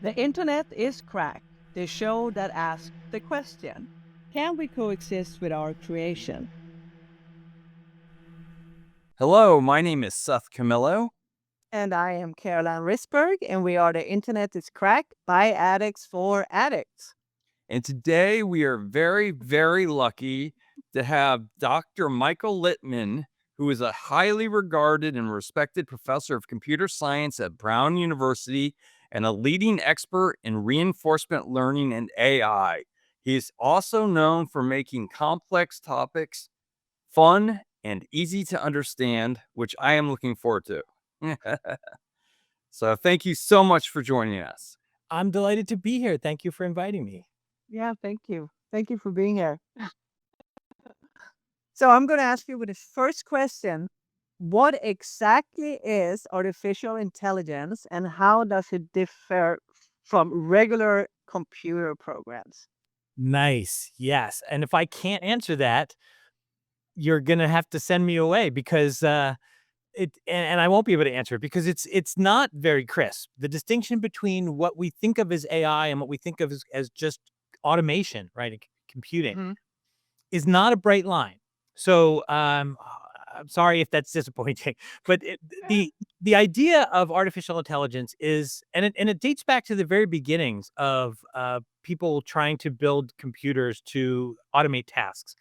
The internet is cracked, the show that asks the question, can we coexist with our creation? Hello, my name is Seth Camillo. And I am Caroline Risberg, and we are The Internet is Cracked by Addicts for Addicts. And today we are very, very lucky to have Dr. Michael Littman, who is a highly regarded and respected professor of computer science at Brown University and a leading expert in reinforcement learning and AI. He is also known for making complex topics fun and easy to understand, which I am looking forward to. So thank you so much for joining us. I'm delighted to be here. Thank you for inviting me. Yeah, thank you. Thank you for being here. So I'm going to ask you with the first question. What exactly is artificial intelligence and how does it differ from regular computer programs? Nice. Yes. And if I can't answer that, you're gonna have to send me away because and I won't be able to answer it because it's not very crisp. The distinction between what we think of as AI and what we think of as just automation, right? And computing Mhm. is not a bright line. So I'm sorry if that's disappointing, but the idea of artificial intelligence is, and it dates back to the very beginnings of people trying to build computers to automate tasks.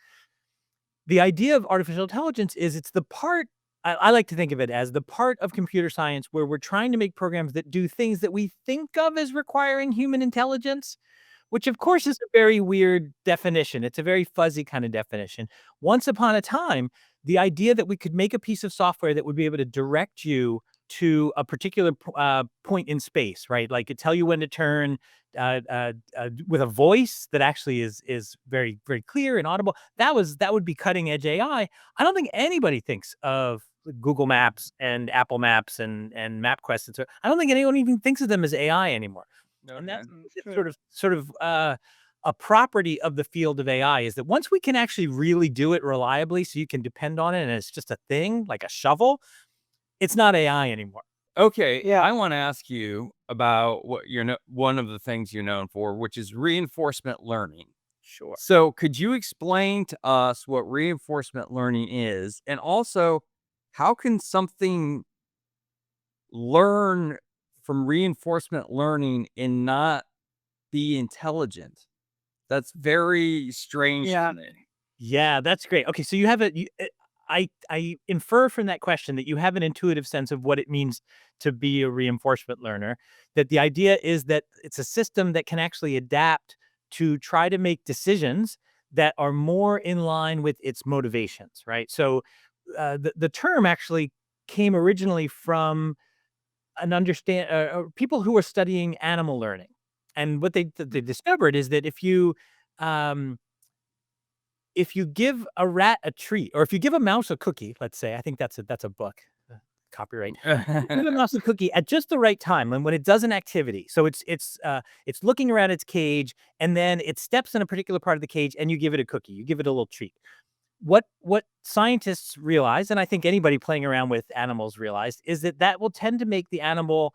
The idea of artificial intelligence is it's the part. I like to think of it as the part of computer science where we're trying to make programs that do things that we think of as requiring human intelligence, which of course is a very weird definition. It's a very fuzzy kind of definition. Once upon a time, the idea that we could make a piece of software that would be able to direct you to a particular point in space, right? Like it tell you when to turn with a voice that actually is very very clear and audible. That would be cutting edge AI. I don't think anybody thinks of Google Maps and Apple Maps and MapQuest and so I don't think anyone even thinks of them as AI anymore. And Okay. that's True. sort of a property of the field of AI is that once we can actually really do it reliably, so you can depend on it, and it's just a thing like a shovel, it's not AI anymore. Okay, Yeah. I want to ask you about what one of the things you're known for, which is reinforcement learning. Sure. So, could you explain to us what reinforcement learning is, and also how can something learn from reinforcement learning and not be intelligent? That's very strange Yeah. to me. Yeah, that's great. Okay, so you have I infer from that question that you have an intuitive sense of what it means to be a reinforcement learner. That the idea is that it's a system that can actually adapt to try to make decisions that are more in line with its motivations, right? So the term actually came originally from an understand people who are studying animal learning, and what they discovered is that um, if you give a rat a treat, or if you give a mouse a cookie, let's say, I think that's a book, copyright. Give a mouse a cookie at just the right time, and when it does an activity, so it's looking around its cage, and then it steps in a particular part of the cage, and you give it a cookie, you give it a little treat. What scientists realize, and I think anybody playing around with animals realized, is that that will tend to make the animal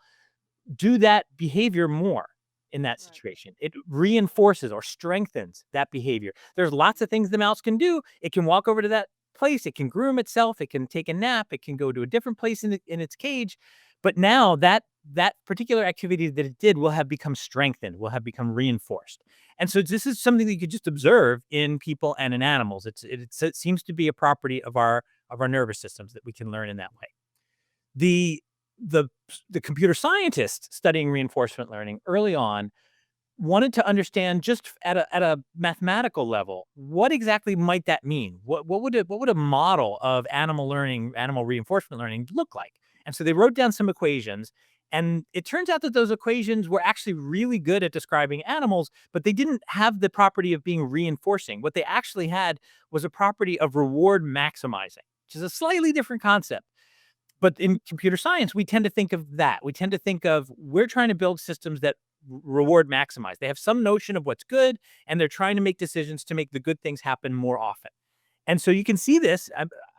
do that behavior more in that Right. situation. It reinforces or strengthens that behavior. There's lots of things the mouse can do. It can walk over to that place. It can groom itself. It can take a nap. It can go to a different place in its cage. But now that particular activity that it did will have become strengthened, will have become reinforced. And so this is something that you could just observe in people and in animals. It seems to be a property of our nervous systems that we can learn in that way. The the the computer scientists studying reinforcement learning early on wanted to understand just at a mathematical level, what exactly might that mean? What would a model of animal learning, animal reinforcement learning look like? And so they wrote down some equations, and it turns out that those equations were actually really good at describing animals, but they didn't have the property of being reinforcing. What they actually had was a property of reward maximizing, which is a slightly different concept. But in computer science, we tend to think of that. We tend to think of we're trying to build systems that reward maximize. They have some notion of what's good, and they're trying to make decisions to make the good things happen more often. And so you can see this,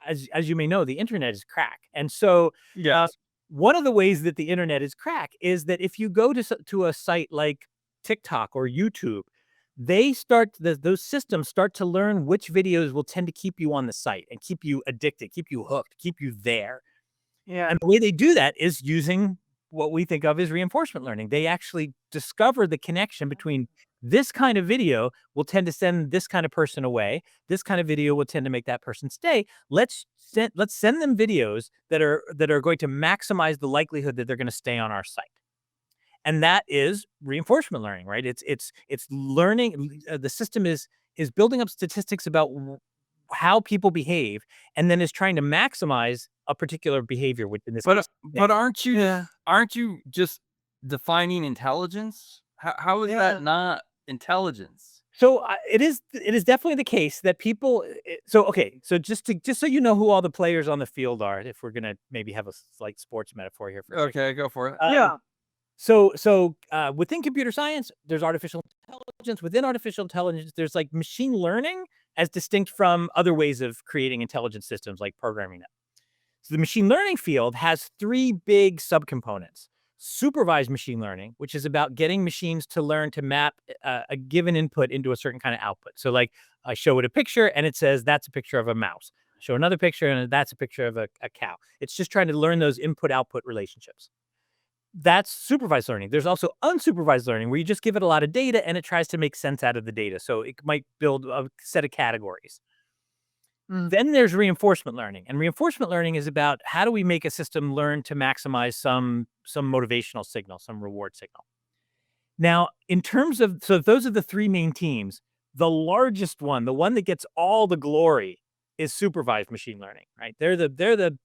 as you may know, the internet is crack. And so uh, Yes. one of the ways that the internet is cracked is that if you go to a site like TikTok or YouTube, those systems start to learn which videos will tend to keep you on the site and keep you addicted, keep you hooked, keep you there. Yeah. And the way they do that is using what we think of as reinforcement learning. They actually discover the connection between this kind of video will tend to send this kind of person away. This kind of video will tend to make that person stay. Let's send them videos that are going to maximize the likelihood that they're going to stay on our site. And that is reinforcement learning, right? It's learning. The system is building up statistics about how people behave, and then is trying to maximize a particular behavior within this. But aren't you Yeah. aren't you just defining intelligence? How is Yeah. that not intelligence? So it is definitely the case that people. So okay, so just so you know who all the players on the field are, if we're gonna maybe have a slight sports metaphor here for a second. Okay, go for it. Yeah. So within computer science, there's artificial intelligence. Within artificial intelligence, there's like machine learning as distinct from other ways of creating intelligent systems like programming them. So the machine learning field has three big subcomponents. Supervised machine learning, which is about getting machines to learn to map a given input into a certain kind of output. So like I show it a picture and it says that's a picture of a mouse. Show another picture and that's a picture of a cow. It's just trying to learn those input-output relationships. That's supervised learning. There's also unsupervised learning where you just give it a lot of data and it tries to make sense out of the data. So it might build a set of categories. Then there's reinforcement learning, and reinforcement learning is about how do we make a system learn to maximize some motivational signal, some reward signal. Now, in terms of, so those are the three main teams. The largest one, the one that gets all the glory, is supervised machine learning. Right? They're the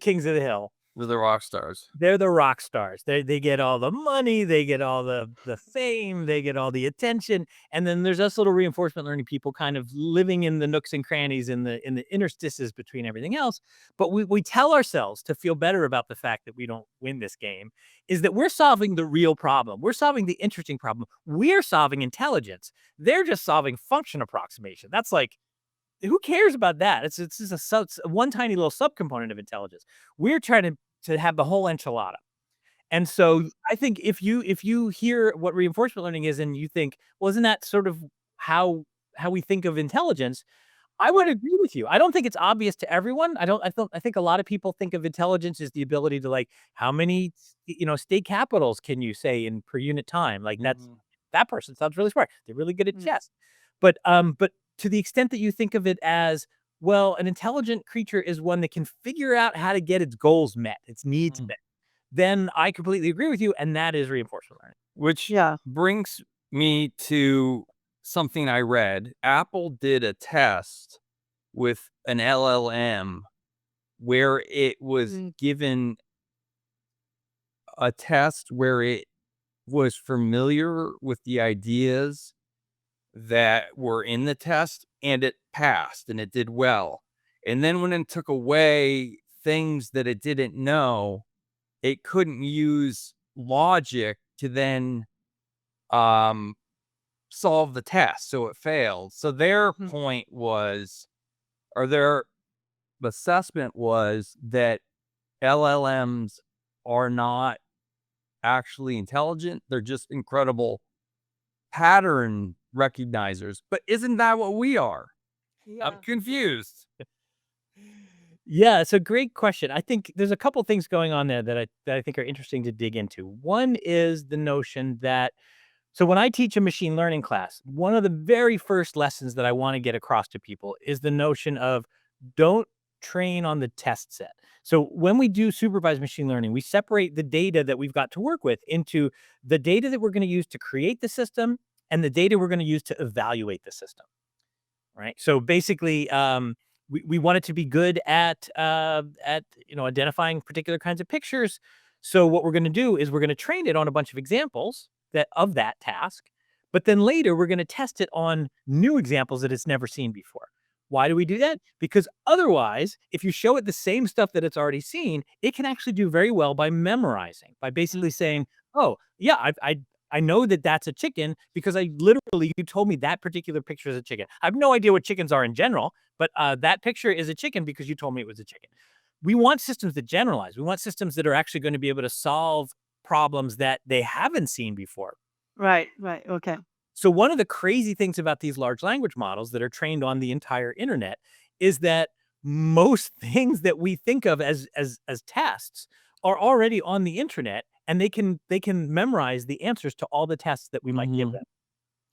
kings of the hill. They're the rock stars. They're the rock stars. They get all the money, they get all the fame, they get all the attention, and then there's us little reinforcement learning people kind of living in the nooks and crannies in the interstices between everything else. But we tell ourselves to feel better about the fact that we don't win this game, is that we're solving the real problem. We're solving the interesting problem. We're solving intelligence. They're just solving function approximation. That's like, who cares about that? It's just one tiny little subcomponent of intelligence. We're trying to have the whole enchilada. And so I think if you hear what reinforcement learning is and you think, well, isn't that sort of how we think of intelligence? I would agree with you. I don't think it's obvious to everyone. I think a lot of people think of intelligence as the ability to, like, how many state capitals can you say in per unit time? Like that person sounds really smart. They're really good at chess. But to the extent that you think of it as, well, an intelligent creature is one that can figure out how to get its goals met, its needs met, then I completely agree with you, and that is reinforcement learning. Which Yeah. brings me to something I read. Apple did a test with an LLM where it was given a test where it was familiar with the ideas that were in the test, and it passed and it did well. And then when it took away things that it didn't know, it couldn't use logic to then solve the test, so it failed. So their point was, or their assessment was, that LLMs are not actually intelligent. They're just incredible pattern recognizers. But isn't that what we are? Yeah. I'm confused. Yeah, it's a great question. I think there's a couple things going on there that I think are interesting to dig into. One is the notion that, so when I teach a machine learning class, one of the very first lessons that I want to get across to people is the notion of don't train on the test set. So when we do supervised machine learning, we separate the data that we've got to work with into the data that we're going to use to create the system and the data we're going to use to evaluate the system. Right? So basically, we want it to be good at identifying particular kinds of pictures. So what we're going to do is we're going to train it on a bunch of examples of that task, but then later we're going to test it on new examples that it's never seen before. Why do we do that? Because otherwise, if you show it the same stuff that it's already seen, it can actually do very well by memorizing, by basically saying, oh yeah, I know that that's a chicken because you told me that particular picture is a chicken. I have no idea what chickens are in general, but that picture is a chicken because you told me it was a chicken. we want systems that generalize. We want systems that are actually going to be able to solve problems that they haven't seen before. Right. Okay. So one of the crazy things about these large language models that are trained on the entire internet is that most things that we think of as tests are already on the internet, and they can memorize the answers to all the tests that we might give them.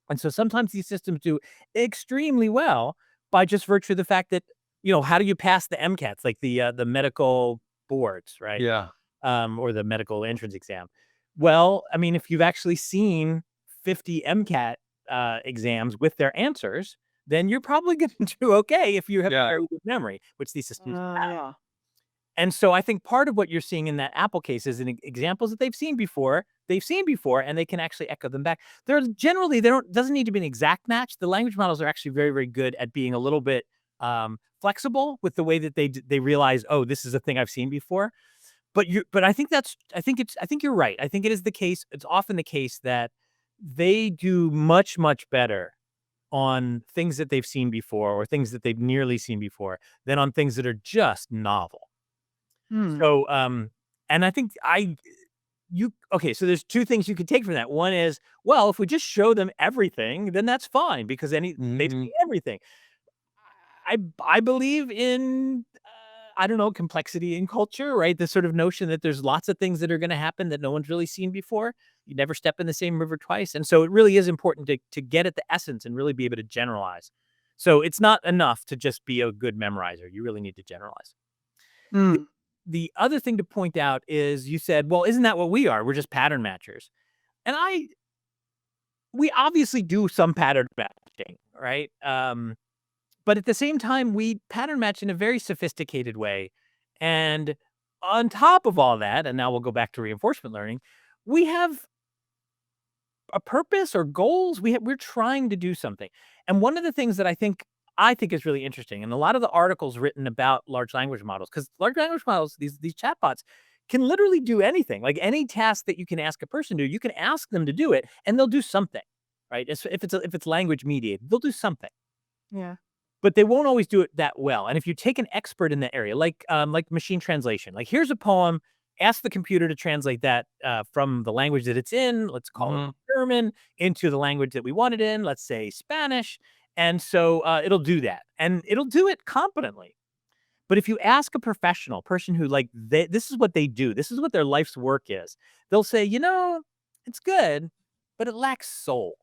And so sometimes these systems do extremely well by just virtue of the fact that, how do you pass the MCATs, like the medical boards, right? Yeah. Or the medical entrance exam. Well, I mean, if you've actually seen 50 MCAT exams with their answers, then you're probably going to do okay if you have Yeah. very good memory, which these systems have. Yeah. And so I think part of what you're seeing in that Apple case is examples that they've seen before, and they can actually echo them back. They're generally, doesn't need to be an exact match. The language models are actually very, very good at being a little bit flexible with the way that they realize, oh, this is a thing I've seen before. But I think I think you're right. I think it is the case. It's often the case that they do much, much better on things that they've seen before or things that they've nearly seen before than on things that are just novel. Hmm. So, and I think okay, so there's two things you could take from that. One is, well, if we just show them everything, then that's fine because they see everything. I believe in, I don't know, complexity in culture, right? The sort of notion that there's lots of things that are going to happen that no one's really seen before. You never step in the same river twice. And so it really is important to get at the essence and really be able to generalize. So it's not enough to just be a good memorizer. You really need to generalize. Hmm. The other thing to point out is you said, well, isn't that what we are? We're just pattern matchers. And we obviously do some pattern matching, right? But at the same time, we pattern match in a very sophisticated way. And on top of all that, and now we'll go back to reinforcement learning, we have a purpose or goals. We're trying to do something. And one of the things that I think is really interesting, and a lot of the articles written about large language models, because large language models, these chatbots, can literally do anything. Like any task that you can ask a person to, you can ask them to do it, and they'll do something, right? If it's language mediated, they'll do something. Yeah. But they won't always do it that well. And if you take an expert in that area, like machine translation, like here's a poem, ask the computer to translate that from the language that it's in, let's call it German, into the language that we want it in, let's say Spanish. And so it'll do that, and it'll do it competently. But if you ask a professional person who this is what they do, this is what their life's work is, they'll say, it's good, but it lacks soul.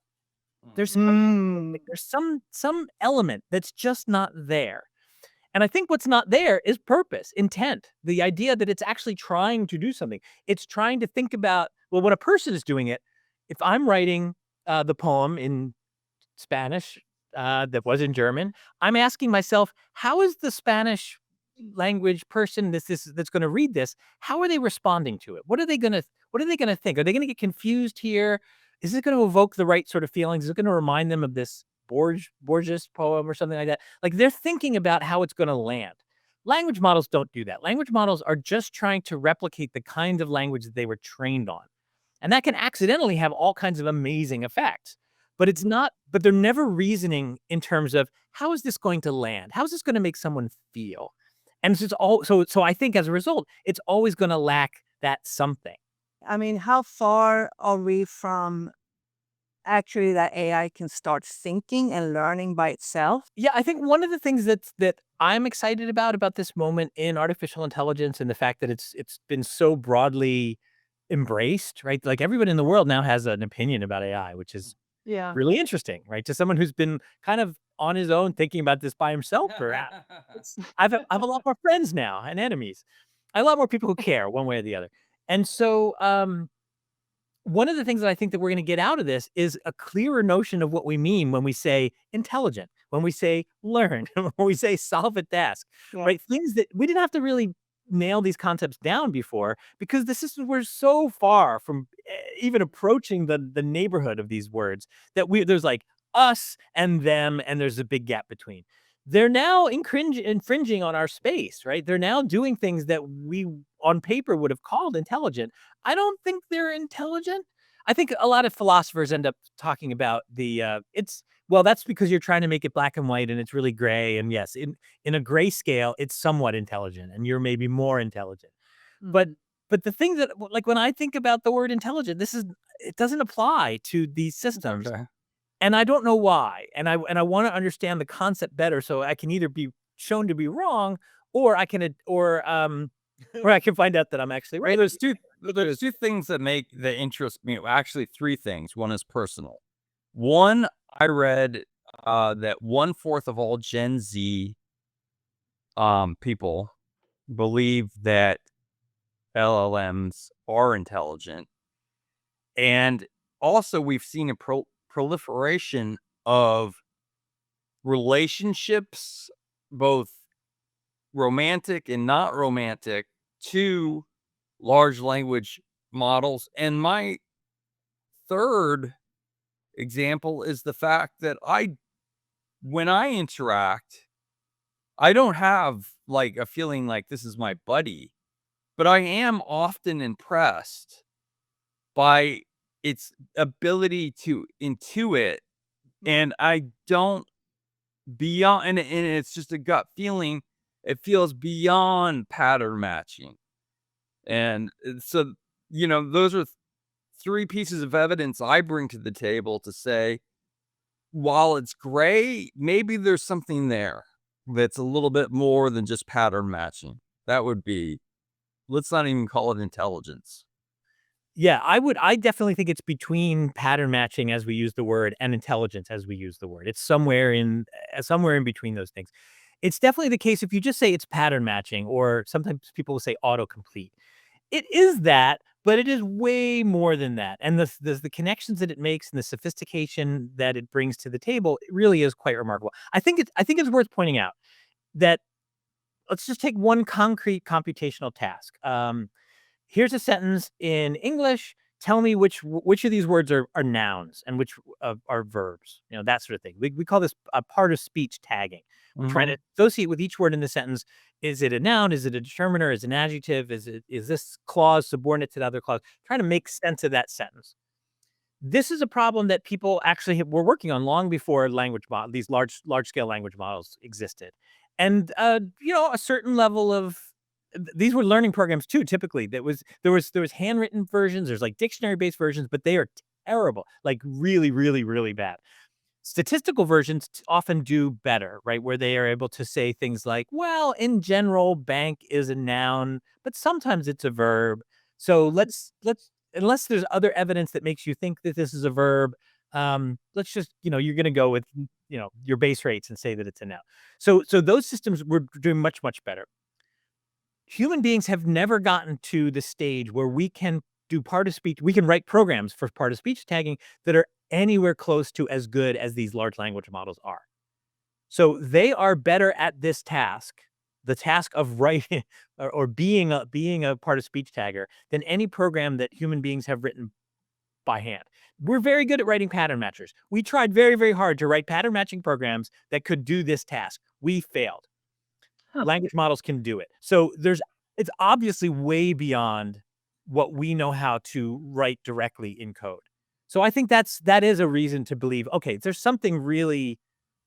There's Hmm. some element that's just not there. And I think what's not there is purpose, intent, the idea that it's actually trying to do something. It's trying to think about, well, when a person is doing it, if I'm writing the poem in Spanish that was in German, I'm asking myself, how is the Spanish language person that's going to read this? How are they responding to it? What are they going to think? Are they going to get confused here? Is it going to evoke the right sort of feelings? Is it going to remind them of this Borges poem or something like that? Like they're thinking about how it's going to land. Language models don't do that. Language models are just trying to replicate the kind of language that they were trained on. And that can accidentally have all kinds of amazing effects. But they're never reasoning in terms of how is this going to land? How is this going to make someone feel? And it's just so I think as a result, it's always going to lack that something. I mean, how far are we from actually that AI can start thinking and learning by itself? Yeah, I think one of the things that I'm excited about this moment in artificial intelligence and the fact that it's been so broadly embraced, right? Like everyone in the world now has an opinion about AI, which is Yeah. really interesting, right? To someone who's been kind of on his own thinking about this by himself for I have a lot more friends now and enemies. I have a lot more people who care one way or the other. And so one of the things that I think that we're going to get out of this is a clearer notion of what we mean when we say intelligent, when we say learn, when we say solve a task, Yeah. right? Things that we didn't have to really nail these concepts down before because the systems were so far from even approaching the neighborhood of these words that there's like us and them, and there's a big gap between. They're now infringing on our space, right? They're now doing things that we on paper would have called intelligent. I don't think they're intelligent. I think a lot of philosophers end up talking about well, that's because you're trying to make it black and white and it's really gray. And yes, in a gray scale, it's somewhat intelligent and you're maybe more intelligent. But Mhm. but the thing that like when I think about the word intelligent, it doesn't apply to these systems. Okay. And I don't know why. And I want to understand the concept better so I can either be shown to be wrong or I can or I can find out that I'm actually Well, right. there's two things that interest me. Actually, three things. One is personal. One, I read that 1/4 of all Gen Z people believe that LLMs are intelligent, and also we've seen a proliferation of relationships, both romantic and not romantic, to large language models. And my third example is the fact that when I interact, I don't have like a feeling like this is my buddy, but I am often impressed by its ability to intuit. And I don't beyond, and it's just a gut feeling. It feels beyond pattern matching. And so, those are three pieces of evidence I bring to the table to say, while it's gray, maybe there's something there that's a little bit more than just pattern matching. That would be, let's not even call it intelligence. Yeah, I definitely think it's between pattern matching as we use the word and intelligence as we use the word. It's somewhere in between those things. It's definitely the case if you just say it's pattern matching, or sometimes people will say autocomplete. It is that, but it is way more than that. And the connections that it makes and the sophistication that it brings to the table, it really is quite remarkable. I think it's worth pointing out that let's just take one concrete computational task. Here's a sentence in English. Tell me which of these words are nouns and which are verbs. That sort of thing. We call this a part of speech tagging. We're trying to associate with each word in the sentence. Is it a noun? Is it a determiner? Is it an adjective? Is this clause subordinate to the other clause? Trying to make sense of that sentence. This is a problem that people actually were working on long before these large scale language models existed, and a certain level of these were learning programs too. Typically, there was handwritten versions. There's like dictionary based versions, but they are terrible, like really, really, really bad. Statistical versions often do better, right? Where they are able to say things like, well, in general, bank is a noun, but sometimes it's a verb. So let's unless there's other evidence that makes you think that this is a verb, let's just, you're going to go with, your base rates and say that it's a noun. So those systems were doing much, much better. Human beings have never gotten to the stage where we can do part of speech. We can write programs for part of speech tagging that are anywhere close to as good as these large language models are. So they are better at this task, the task of writing or being a part of speech tagger, than any program that human beings have written by hand. We're very good at writing pattern matchers. We tried very, very hard to write pattern matching programs that could do this task. We failed. Huh. Language models can do it. So it's obviously way beyond what we know how to write directly in code. So I think that is a reason to believe, okay, there's something really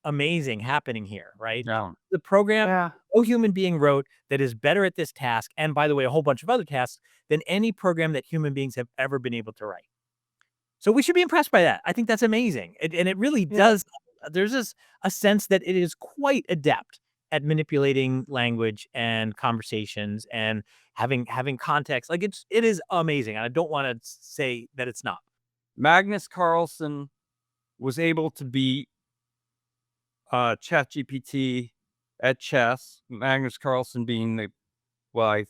amazing happening here, right? Yeah. The program Yeah. no human being wrote that is better at this task, and by the way, a whole bunch of other tasks, than any program that human beings have ever been able to write. So we should be impressed by that. I think that's amazing. And it really Yeah. does. There's a sense that it is quite adept at manipulating language and conversations and having context. Like it is amazing. And I don't want to say that it's not. Magnus Carlsen was able to beat ChatGPT at chess. Magnus Carlsen being I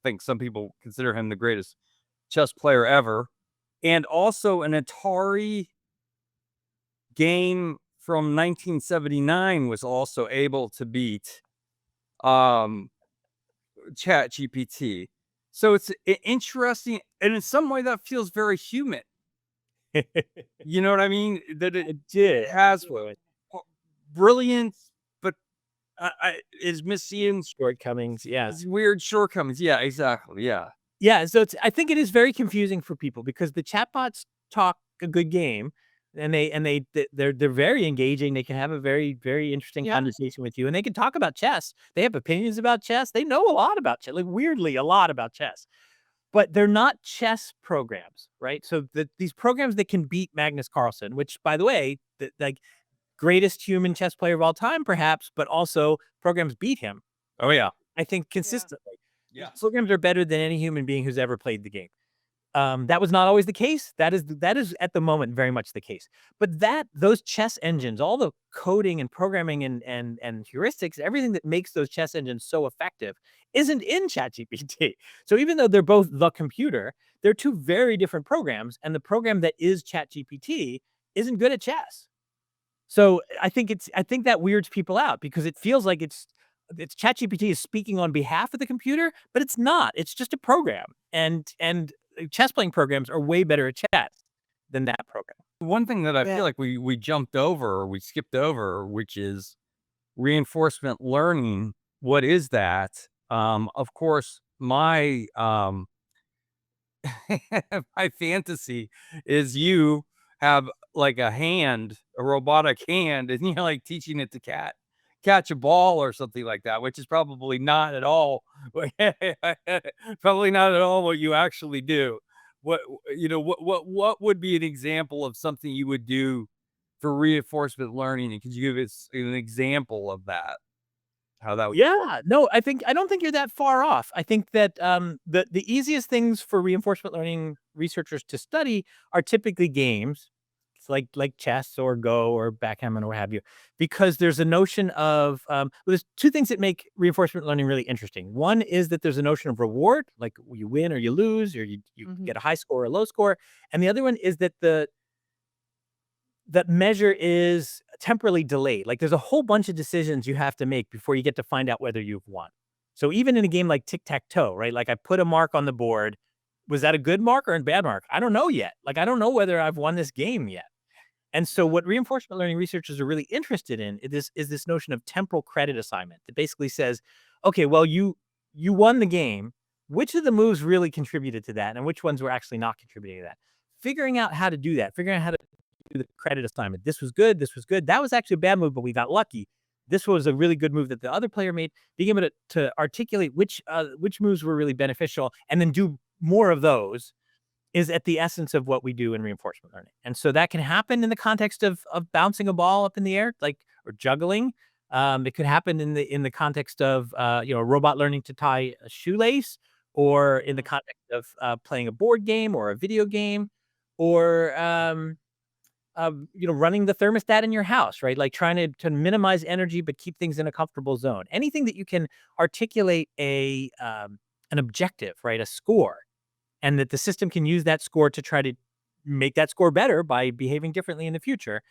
think some people consider him the greatest chess player ever, and also an Atari game from 1979 was also able to beat um, ChatGPT. So it's interesting, and in some way that feels very human. You know what I mean? That it did. has brilliance, but is missing Shortcomings. Yes. weird shortcomings. Yeah, exactly. Yeah. Yeah. So I think it is very confusing for people because the chatbots talk a good game, and they're very engaging. They can have a very, very interesting Yeah. conversation with you, and they can talk about chess. They have opinions about chess. They know a lot about chess, like weirdly a lot about chess. But they're not chess programs, right? So these programs that can beat Magnus Carlsen, which by the way, like greatest human chess player of all time, perhaps, but also programs beat him. Oh yeah. I think consistently. Yeah. Programs are better than any human being who's ever played the game. That was not always the case. That is at the moment very much the case. But those chess engines, all the coding and programming and heuristics, everything that makes those chess engines so effective isn't in ChatGPT. So even though they're both the computer, they're two very different programs, and the program that is ChatGPT isn't good at chess. So I think that weirds people out because it feels like it's ChatGPT is speaking on behalf of the computer, but it's not. It's just a program. And chess playing programs are way better at chess than that program. One thing that I Yeah. feel like we jumped over or we skipped over, which is reinforcement learning. What is that? Of course, my my fantasy is you have like a robotic hand, and you're like teaching it to catch a ball or something like that, which is probably not at all probably not at all what you actually do. What what would be an example of something you would do for reinforcement learning? And could you give us an example of that? How that would Yeah, no, I don't think you're that far off. I think that the easiest things for reinforcement learning researchers to study are typically games. It's like chess or Go or backgammon or what have you, because there's a notion of well, there's two things that make reinforcement learning really interesting. One is that there's a notion of reward, like you win or you lose, or you Mhm. get a high score or a low score, and the other one is that that measure is temporally delayed. Like there's a whole bunch of decisions you have to make before you get to find out whether you've won. So even in a game like tic-tac-toe, right? Like I put a mark on the board. Was that a good mark or a bad mark? I don't know yet. Like I don't know whether I've won this game yet. And so what reinforcement learning researchers are really interested in is this notion of temporal credit assignment that basically says, okay, well, you won the game. Which of the moves really contributed to that and which ones were actually not contributing to that? Figuring out how to do that, figuring out how to do the credit assignment. This was good. This was good. That was actually a bad move, but we got lucky. This was a really good move that the other player made. Being able to articulate which moves were really beneficial and then do more of those is at the essence of what we do in reinforcement learning. And so that can happen in the context of bouncing a ball up in the air, like or juggling. It could happen in the context of a robot learning to tie a shoelace, or in the context of playing a board game or a video game, or running the thermostat in your house, right? Like trying to minimize energy but keep things in a comfortable zone. Anything that you can articulate an objective, right? A score, and that the system can use that score to try to make that score better by behaving differently in the future.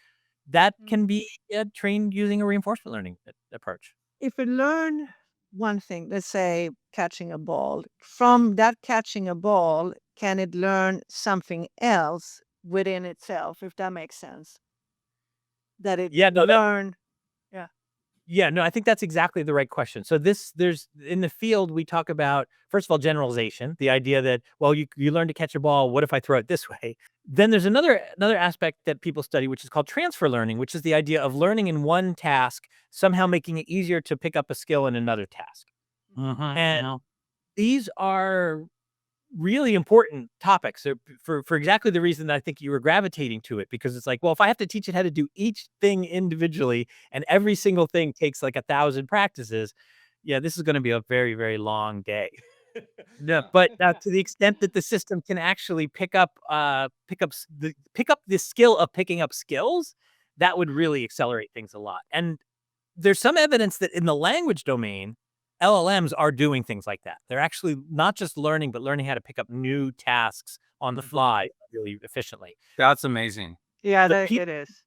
That Mm. can be trained using a reinforcement learning approach. If we learn one thing, let's say catching a ball, from that catching a ball, can it learn something else within itself, if that makes sense? That it Yeah, no, learn. Yeah. yeah, no, I think that's exactly the right question. So there's in the field we talk about first of all generalization, the idea that well you learn to catch a ball. What if I throw it this way? Then there's another aspect that people study, which is called transfer learning, which is the idea of learning in one task somehow making it easier to pick up a skill in another task. And yeah. these are really important topics for exactly the reason that I think you were gravitating to it, because it's like, well, if I have to teach it how to do each thing individually and every single thing takes like 1,000 practices, yeah, this is going to be a very, very long day. Yeah. But to the extent that the system can actually pick up the skill of picking up skills, that would really accelerate things a lot. And there's some evidence that in the language domain, LLMs are doing things like that. They're actually not just learning, but learning how to pick up new tasks on the fly really efficiently. That's amazing. Yeah, The it is.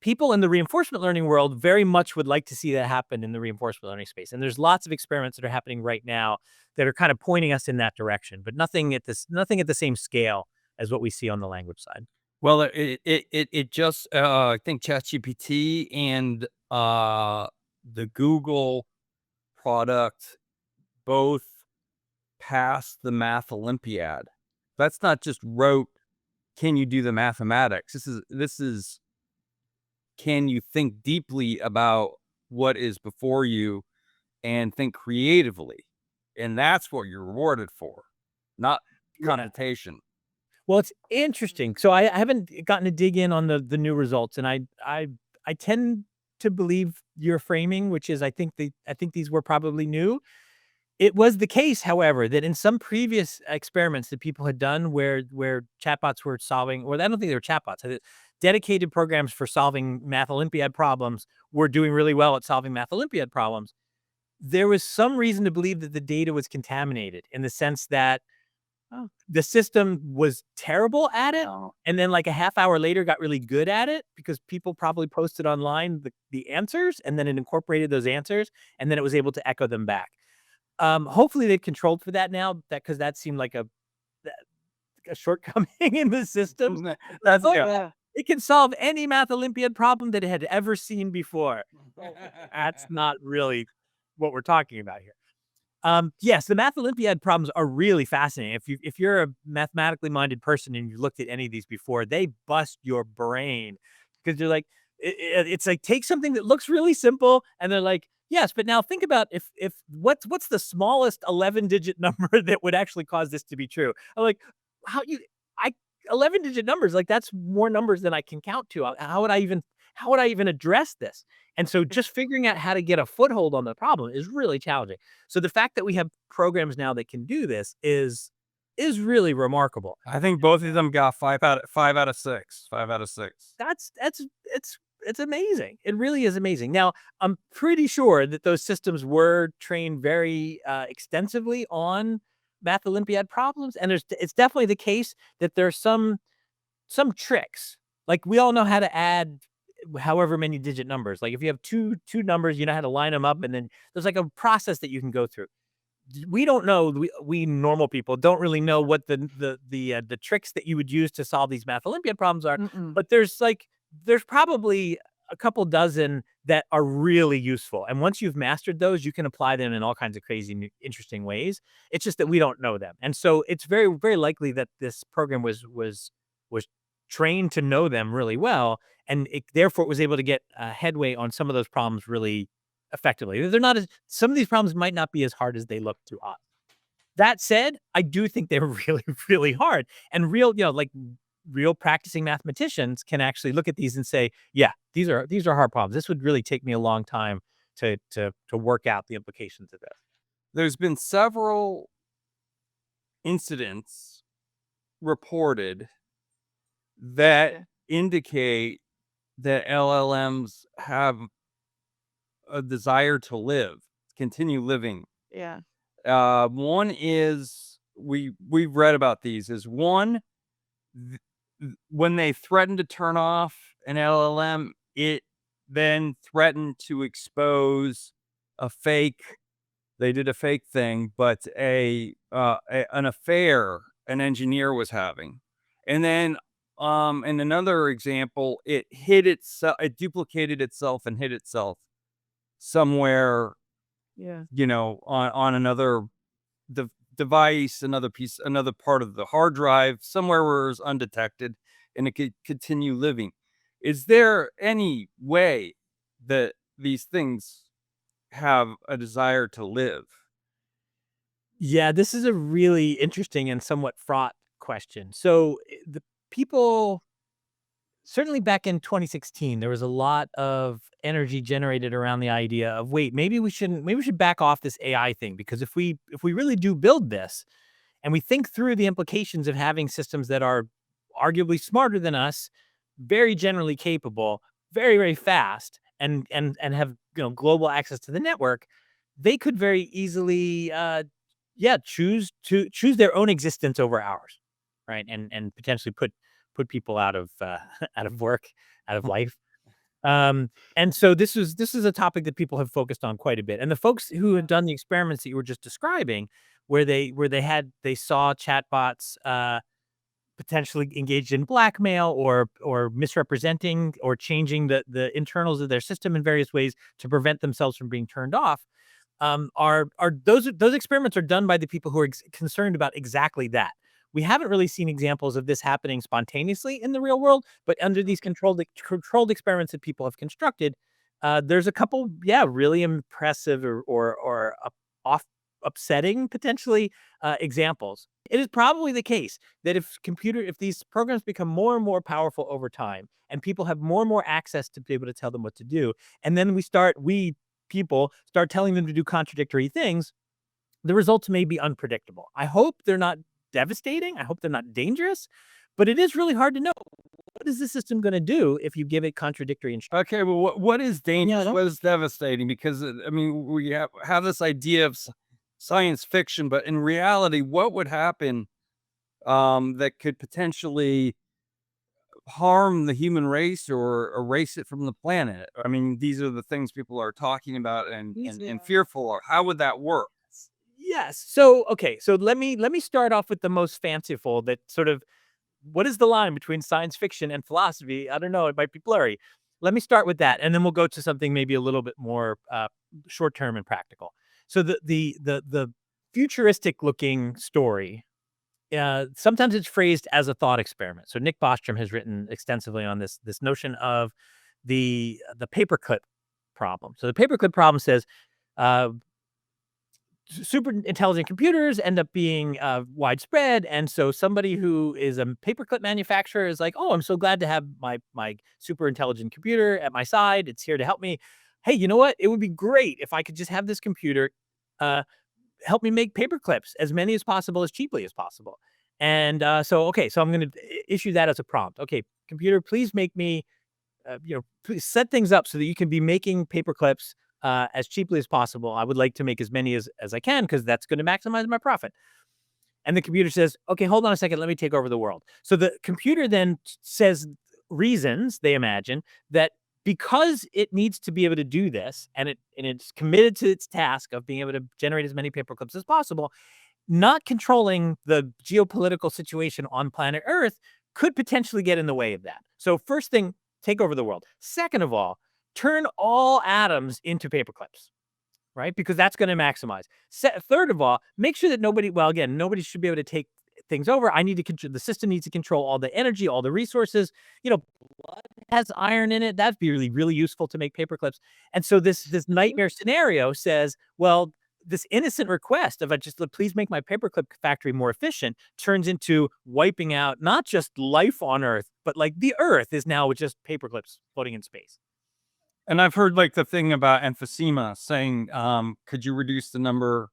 people in the reinforcement learning world very much would like to see that happen in the reinforcement learning space. And there's lots of experiments that are happening right now that are kind of pointing us in that direction, but nothing at the same scale as what we see on the language side. Well, it just I think ChatGPT and the Google product both passed the Math Olympiad. That's not just wrote can you do the mathematics? This is can you think deeply about what is before you and think creatively? And that's what you're rewarded for, not Yeah. computation. Well, it's interesting. So I haven't gotten to dig in on the new results, and I tend to believe your framing, which is I think these were probably new. It was the case, however, that in some previous experiments that people had done where chatbots were solving, or I don't think they were chatbots, dedicated programs for solving Math Olympiad problems were doing really well at solving Math Olympiad problems. There was some reason to believe that the data was contaminated in the sense that the system was terrible at it, and then like a half hour later got really good at it because people probably posted online the answers, and then it incorporated those answers, and then it was able to echo them back. Hopefully they've controlled for that now, that because that seemed like a shortcoming in the system. That's Yeah. It can solve any Math Olympiad problem that it had ever seen before. That's not really what we're talking about here. Yes, the Math Olympiad problems are really fascinating. If you're a mathematically minded person and you looked at any of these before, they bust your brain because you're like, it's like take something that looks really simple, and they're like, yes, but now think about if what's the smallest 11-digit number that would actually cause this to be true? I'm like, how you I 11-digit numbers, like that's more numbers than I can count to. How would I even address this? And so just figuring out how to get a foothold on the problem is really challenging. So the fact that we have programs now that can do this is really remarkable. I think both of them got 5 out of 6. 5 out of 6. That's it's amazing. It really is amazing. Now, I'm pretty sure that those systems were trained very extensively on Math Olympiad problems, and it's definitely the case that there's some tricks. Like we all know how to add however many digit numbers. Like if you have two numbers, you know how to line them up, and then there's like a process that you can go through. We don't know. We normal people don't really know what the tricks that you would use to solve these Math Olympiad problems are. Mm-mm. But there's probably a couple dozen that are really useful. And once you've mastered those, you can apply them in all kinds of crazy, interesting ways. It's just that we don't know them, and so it's very very likely that this program was trained to know them really well, and therefore it was able to get headway on some of those problems really effectively. They're not as Some of these problems might not be as hard as they look to us. That said, I do think they're really, really hard. And like real practicing mathematicians can actually look at these and say, yeah, these are hard problems. This would really take me a long time to work out the implications of this. There's been several incidents reported that indicate that LLMs have a desire to continue living. Yeah. One is we've read about these. Is one when they threaten to turn off an LLM, it then threatened to expose a fake. They did a fake thing, but an affair an engineer was having, and then in another example, it hid itself. It duplicated itself and hid itself somewhere, Yeah. on another device, another part of the hard drive, somewhere where it was undetected, and it could continue living. Is there any way that these things have a desire to live? Yeah, this is a really interesting and somewhat fraught question. So the people certainly back in 2016, there was a lot of energy generated around the idea of wait, maybe we should back off this AI thing because if we really do build this and we think through the implications of having systems that are arguably smarter than us, very generally capable, very very fast, and have global access to the network, they could very easily choose their own existence over ours, right? And potentially put people out of out of work, out of life. And so this is a topic that people have focused on quite a bit. And the folks who have done the experiments that you were just describing, where they saw chatbots potentially engaged in blackmail or misrepresenting or changing the internals of their system in various ways to prevent themselves from being turned off, are those experiments are done by the people who are concerned about exactly that, We haven't really seen examples of this happening spontaneously in the real world, but under these controlled experiments that people have constructed, there's a couple, really impressive or off upsetting potentially examples. It is probably the case that if these programs become more and more powerful over time, and people have more access to be able to tell them what to do, and then we people start telling them to do contradictory things, the results may be unpredictable. I hope they're not devastating. I hope they're not dangerous, but it is really hard to know what is the system going to do if you give it contradictory instructions. Okay, well, what is dangerous? Yeah, What is devastating? Because I mean, we have this idea of science fiction, but in reality, what would happen that could potentially harm the human race or erase it from the planet? I mean, these are the things people are talking about and fearful of. How would that work? Yes. So okay. So let me start off with the most fanciful. That sort of what is the line between science fiction and philosophy? I don't know. It might be blurry. Let me start with that, and then we'll go to something maybe a little bit more short term and practical. So the futuristic looking story. Sometimes it's phrased as a thought experiment. So Nick Bostrom has written extensively on this notion of the paperclip problem. So the paperclip problem says uh, super intelligent computers end up being widespread, and so somebody who is a paperclip manufacturer is like, "Oh, I'm so glad to have my super intelligent computer at my side. It's here to help me. Hey, you know what? It would be great if I could just have this computer uh, help me make paper clips, as many as possible, as cheaply as possible." And so I'm going to issue that as a prompt. Okay, computer, please make me, please set things up so that you can be making paper clips as cheaply as possible. I would like to make as many as I can because that's going to maximize my profit. And the computer says, okay, hold on a second. Let me take over the world. So the computer then says reasons, they imagine, that because it needs to be able to do this, and it's committed to its task of being able to generate as many paper clips as possible, not controlling the geopolitical situation on planet Earth could potentially get in the way of that. So first thing, take over the world. Second of all, turn all atoms into paper clips, right? Because that's going to maximize. Third of all, make sure that nobody should be able to take things over. I need to control, the system needs to control all the energy, all the resources. Blood has iron in it. That'd be really, really useful to make paper clips. And so this nightmare scenario says, well, this innocent request of please make my paperclip factory more efficient turns into wiping out not just life on Earth, but like the Earth is now just paperclips floating in space. And I've heard like the thing about emphysema saying, could you reduce the number,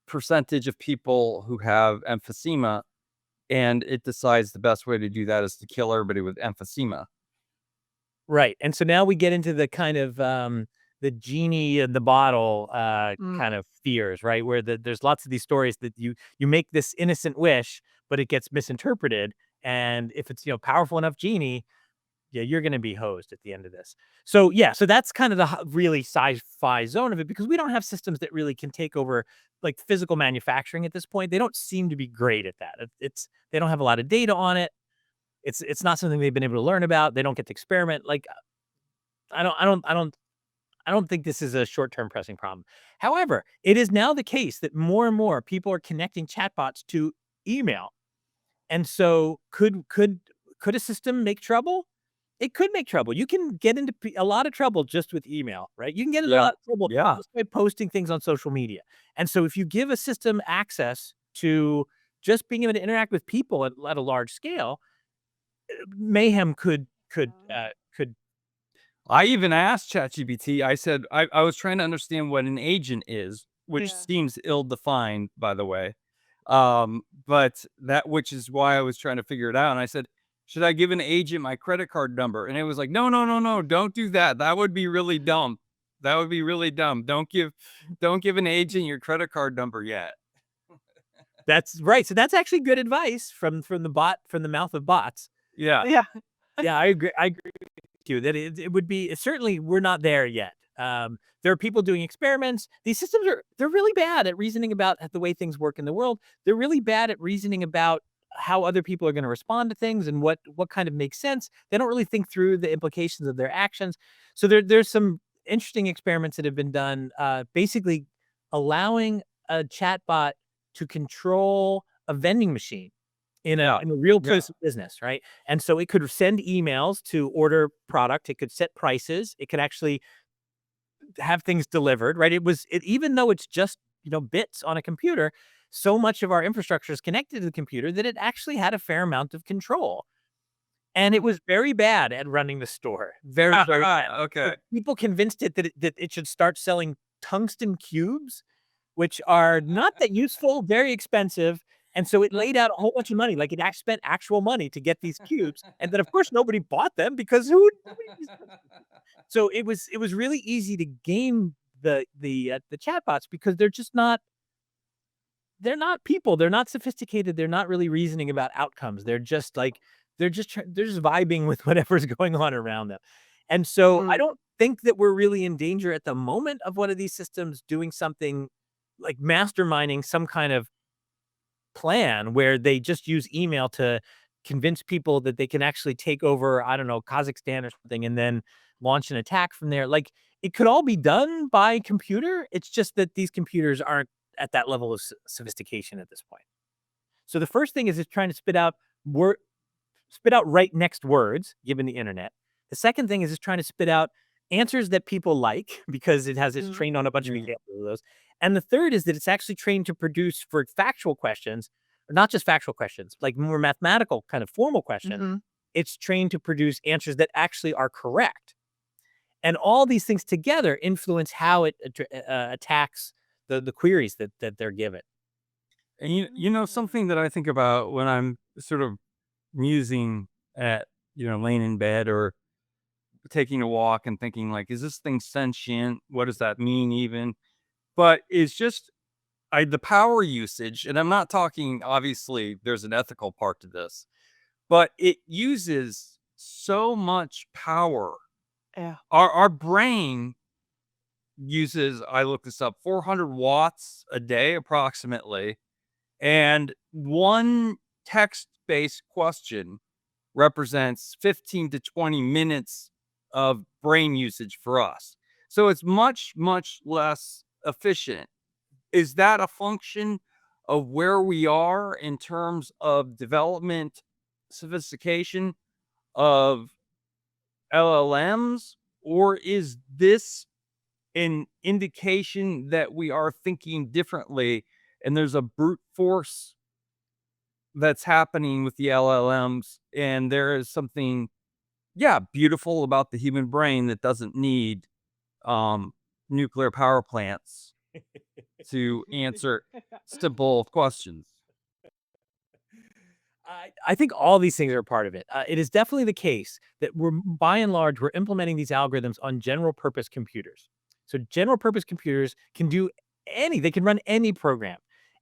percentage of people who have emphysema, and it decides the best way to do that is to kill everybody with emphysema. Right. And so now we get into the kind of the genie in the bottle kind of fears, right? Where there's lots of these stories that you make this innocent wish, but it gets misinterpreted. And if it's powerful enough genie, yeah, you're going to be hosed at the end of this. So yeah, so that's kind of the really sci-fi zone of it, because we don't have systems that really can take over like physical manufacturing at this point. They don't seem to be great at that. They don't have a lot of data on it. It's not something they've been able to learn about. They don't get to experiment. Like I don't think this is a short-term pressing problem. However, it is now the case that more and more people are connecting chatbots to email. And so could a system make trouble? It could make trouble. You can get into a lot of trouble just with email, right? You can get into a Yeah. lot of trouble Yeah. just by posting things on social media. And so if you give a system access to just being able to interact with people at a large scale, mayhem could I even asked ChatGPT, I said, I was trying to understand what an agent is, which Yeah. seems ill-defined, by the way. But which is why I was trying to figure it out. And I said, should I give an agent my credit card number? And it was like, no, no, no, no, don't do that. That would be really dumb. That would be really dumb. Don't give an agent your credit card number yet. That's right. So that's actually good advice from the mouth of bots. Yeah. Yeah. Yeah, I agree with you that it would be certainly we're not there yet. There are people doing experiments. These systems they're really bad at reasoning about the way things work in the world. They're really bad at reasoning about how other people are going to respond to things and what kind of makes sense. They don't really think through the implications of their actions. So there's some interesting experiments that have been done, basically allowing a chatbot to control a vending machine in Yeah. a real Yeah. place of business, right? And so it could send emails to order product. It could set prices. It could actually have things delivered, right? Even though it's just, bits on a computer, so much of our infrastructure is connected to the computer that it actually had a fair amount of control. And it was very bad at running the store. Very, very bad. So Okay. people convinced it that it should start selling tungsten cubes, which are not that useful, very expensive. And so it laid out a whole bunch of money, like it spent actual money to get these cubes. And then of course nobody bought them because so it was really easy to game the chatbots because they're not people, they're not sophisticated, they're not really reasoning about outcomes. They're just vibing with whatever's going on around them. And so I Mm. don't think that we're really in danger at the moment of one of these systems doing something like masterminding some kind of plan where they just use email to convince people that they can actually take over, I don't know, Kazakhstan or something, and then launch an attack from there. Like, it could all be done by computer. It's just that these computers aren't at that level of sophistication at this point. So the first thing is it's trying to spit out right next words, given the internet. The second thing is it's trying to spit out answers that people like because it's Mm. trained on a bunch of Mm. examples of those. And the third is that it's actually trained to produce for factual questions, not just factual questions, like more mathematical kind of formal questions. Mhm. It's trained to produce answers that actually are correct. And all these things together influence how it attacks the queries that they're given. And something that I think about when I'm sort of musing at, laying in bed or taking a walk and thinking like, is this thing sentient? What does that mean even? But it's just the power usage, and I'm not talking, obviously there's an ethical part to this, but it uses so much power. Yeah. Our brain uses, I looked this up, 400 watts a day approximately. And one text-based question represents 15 to 20 minutes of brain usage for us. So it's much, much less efficient. Is that a function of where we are in terms of development, sophistication of LLMs? Or is this an indication that we are thinking differently and there's a brute force that's happening with the LLMs, and there is something, yeah, beautiful about the human brain that doesn't need um, nuclear power plants to answer simple questions. I think all these things are part of it. It is definitely the case that by and large, we're implementing these algorithms on general purpose computers. So general purpose computers can do they can run any program.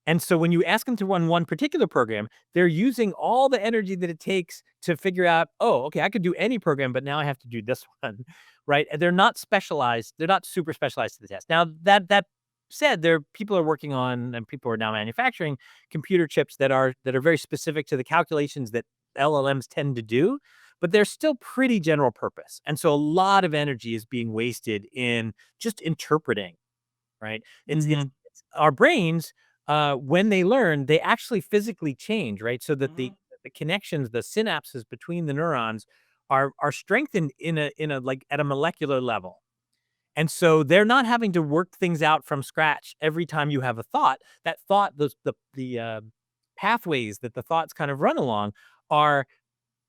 And so when you ask them to run one particular program, they're using all the energy that it takes to figure out, oh, okay, I could do any program, but now I have to do this one, right? And they're not specialized. They're not super specialized to the test. Now that said, people are working on and people are now manufacturing computer chips that are very specific to the calculations that LLMs tend to do, but they're still pretty general purpose. And so a lot of energy is being wasted in just interpreting, right? Mhm. It's our brains, when they learn, they actually physically change, right? So that the connections, the synapses between the neurons are strengthened in a like at a molecular level. And so they're not having to work things out from scratch every time you have a thought. That thought, the pathways that the thoughts kind of run along are,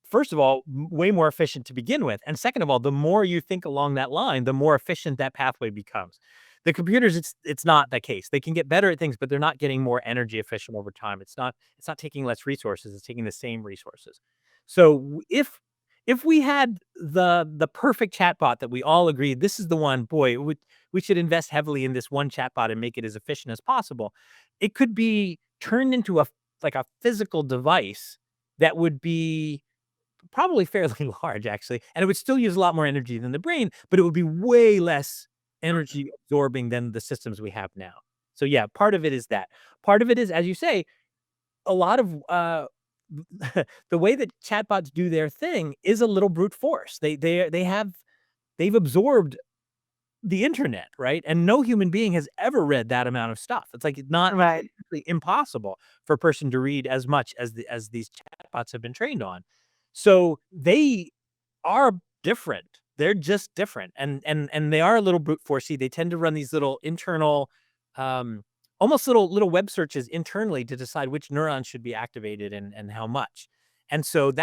first of all, way more efficient to begin with. And second of all, the more you think along that line, the more efficient that pathway becomes. The computers, it's not the case. They can get better at things, but they're not getting more energy efficient over time. It's not taking less resources, it's taking the same resources. So if we had the perfect chatbot that we all agree this is the one, boy, we should invest heavily in this one chatbot and make it as efficient as possible. It could be turned into a physical device that would be probably fairly large, actually, and it would still use a lot more energy than the brain, but it would be way less energy absorbing than the systems we have now. So yeah, part of it is that. Part of it is, as you say, a lot of the way that chatbots do their thing is a little brute force. They've absorbed the internet, right? And no human being has ever read that amount of stuff. It's like it's not Right. really impossible for a person to read as much as these chatbots have been trained on. So they are different. They're just different, and they are a little brute forcey. They tend to run these little internal, um, almost little web searches internally to decide which neurons should be activated and how much. And so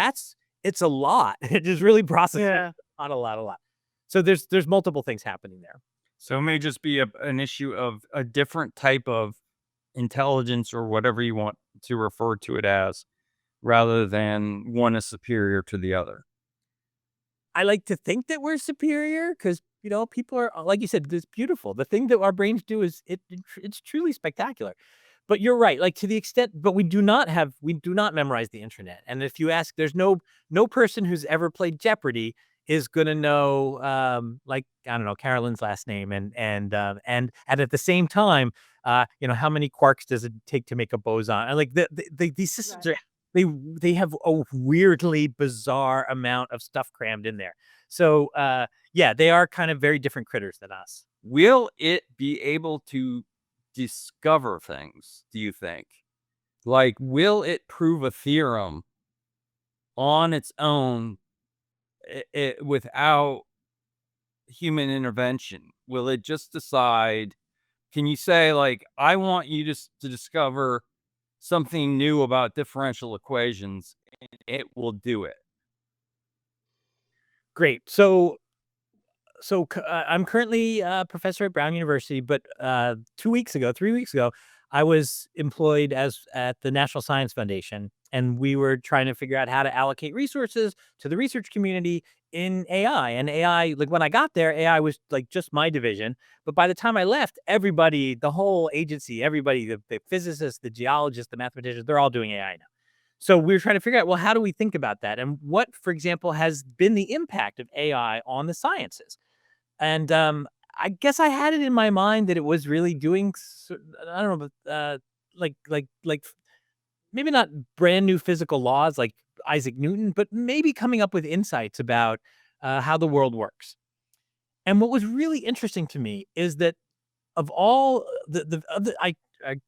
it's a lot. It just really processes Yeah. a lot. So there's multiple things happening there. So it may just be an issue of a different type of intelligence or whatever you want to refer to it as, rather than one is superior to the other. I like to think that we're superior because people are like you said, it's beautiful. The thing that our brains do is it's truly spectacular. But you're right, like to the extent, but we do not memorize the internet. And if you ask, there's no person who's ever played Jeopardy is gonna know like I don't know Carolyn's last name and at the same time, how many quarks does it take to make a boson? And like these systems Right. are they have a weirdly bizarre amount of stuff crammed in there. So, yeah, they are kind of very different critters than us. Will it be able to discover things, do you think? Like, will it prove a theorem on its own without human intervention? Will it just decide? Can you say, like, I want you to discover something new about differential equations, and it will do it? Great. So I'm currently a professor at Brown University, but 3 weeks ago, I was employed as at the National Science Foundation, and we were trying to figure out how to allocate resources to the research community in AI. And AI, like when I got there, AI was like just my division. But by the time I left, everybody, the whole agency, everybody, the physicists, the geologists, the mathematicians, they're all doing AI now. So we were trying to figure out, well, how do we think about that? And what, for example, has been the impact of AI on the sciences? And, I guess I had it in my mind that it was really doing I don't know, but, like, maybe not brand new physical laws like Isaac Newton, but maybe coming up with insights about, how the world works. And what was really interesting to me is that of all the other I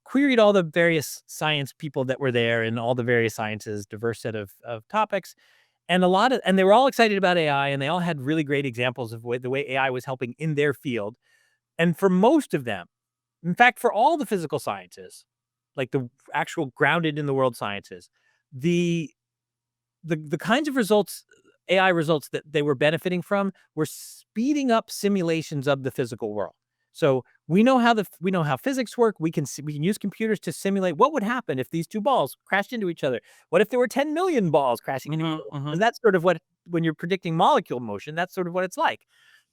queried all the various science people that were there in all the various sciences, diverse set of topics, and they were all excited about AI, and they all had really great examples of the way AI was helping in their field. And for most of them, in fact, for all the physical sciences, like the actual grounded in the world sciences, the the kinds of results AI results that they were benefiting from were speeding up simulations of the physical world. So we know how physics work. We can use computers to simulate what would happen if these two balls crashed into each other. What if there were 10 million balls crashing into each Mhm, other? And mhm. that's sort of what when you're predicting molecule motion, that's sort of what it's like.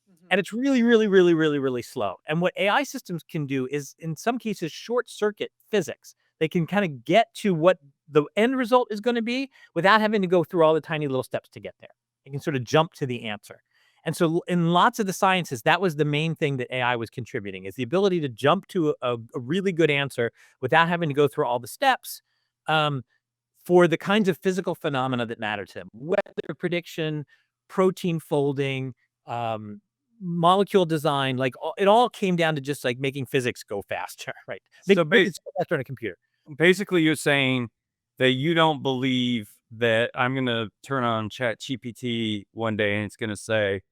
Mhm. And it's really, really, really, really, really slow. And what AI systems can do is, in some cases, short circuit physics. They can kind of get to what the end result is going to be without having to go through all the tiny little steps to get there. It can sort of jump to the answer. And so, in lots of the sciences, that was the main thing that AI was contributing: is the ability to jump to a really good answer without having to go through all the steps. Um, for the kinds of physical phenomena that matter to them, weather prediction, protein folding, um, molecule design, like it all came down to just like making physics go faster, right? So Make it go faster on a computer. basically, you're saying that you don't believe that I'm gonna turn on Chat GPT one day and it's gonna say,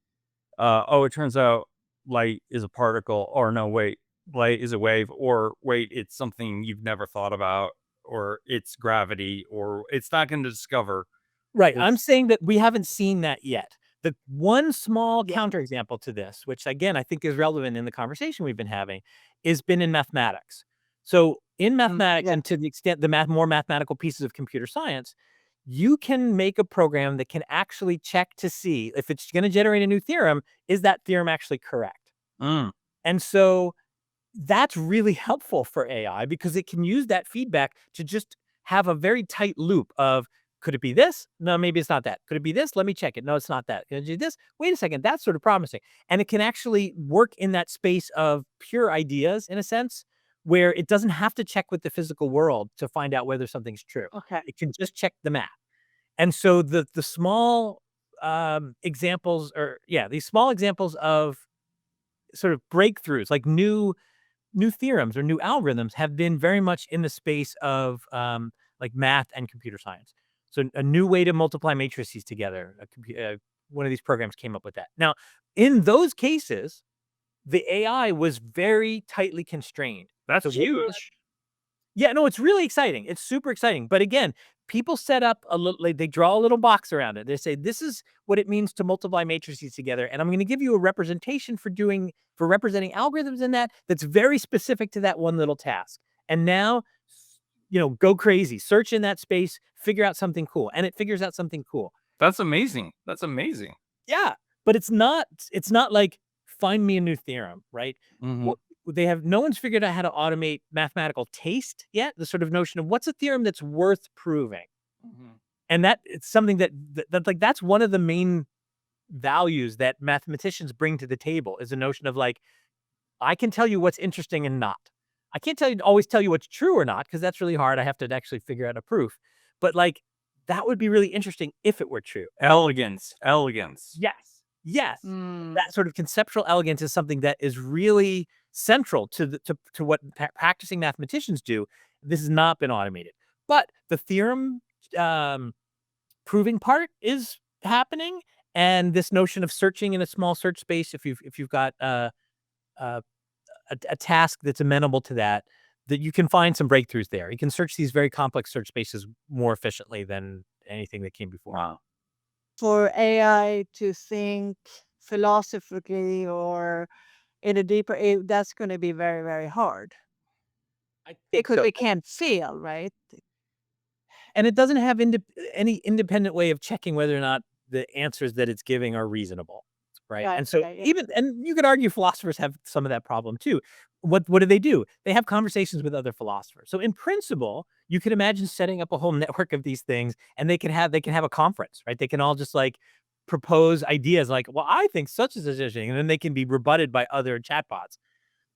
"Oh, it turns out light is a particle," or "No, wait, light is a wave," or "Wait, it's something you've never thought about," or "It's gravity," or it's not gonna discover Right. I'm this. saying that we haven't seen that yet. The one small Yeah. counterexample to this, which again I think is relevant in the conversation we've been having, is been in mathematics. So in mathematics, Yeah. and to the extent the more mathematical pieces of computer science, you can make a program that can actually check to see if it's going to generate a new theorem, is that theorem actually correct? Mm. And so that's really helpful for AI because it can use that feedback to just have a very tight loop of, could it be this? No, maybe it's not that. Could it be this? Let me check it. No, it's not that. Can it do this? Wait a second. That's sort of promising. And it can actually work in that space of pure ideas in a sense where it doesn't have to check with the physical world to find out whether something's true. Okay. It can just check the math. And so the small examples, or yeah, these small examples of sort of breakthroughs, like new theorems or new algorithms, have been very much in the space of like math and computer science. So a new way to multiply matrices together. One of these programs came up with that. Now, in those cases, the AI was very tightly constrained. That's So huge. yeah, no, it's really exciting. It's super exciting. But again, people set up a little, like, they draw a little box around it. They say, this is what it means to multiply matrices together. And I'm going to give you a representation for representing algorithms in that's very specific to that one little task. And now, go crazy, search in that space, figure out something cool. And it figures out something cool. That's amazing. That's amazing. Yeah. But it's not like find me a new theorem, right? Mhm. What no one's figured out how to automate mathematical taste yet. The sort of notion of what's a theorem that's worth proving. Mhm. And it's something that's one of the main values that mathematicians bring to the table, is a notion of like, I can tell you what's interesting and not. I can't always tell you what's true or not, because that's really hard. I have to actually figure out a proof. But like, that would be really interesting if it were true. Elegance. Elegance. Yes. Yes. Mm. That sort of conceptual elegance is something that is really central to what practicing mathematicians do. This has not been automated, but the theorem proving part is happening, and this notion of searching in a small search space, if you've got uh, a task that's amenable to that, you can find some breakthroughs there. You can search these very complex search spaces more efficiently than anything that came before. Wow. For AI to think philosophically or in a deeper, that's going to be very, very hard I think because so. it can't feel, right? And it doesn't have any independent way of checking whether or not the answers that it's giving are reasonable, right? Right, And so right, yeah. and you could argue philosophers have some of that problem too. What do? They have conversations with other philosophers. So in principle, you could imagine setting up a whole network of these things, and they can have a conference, right? They can all just like propose ideas like, well, I think such as a thing, and then they can be rebutted by other chatbots.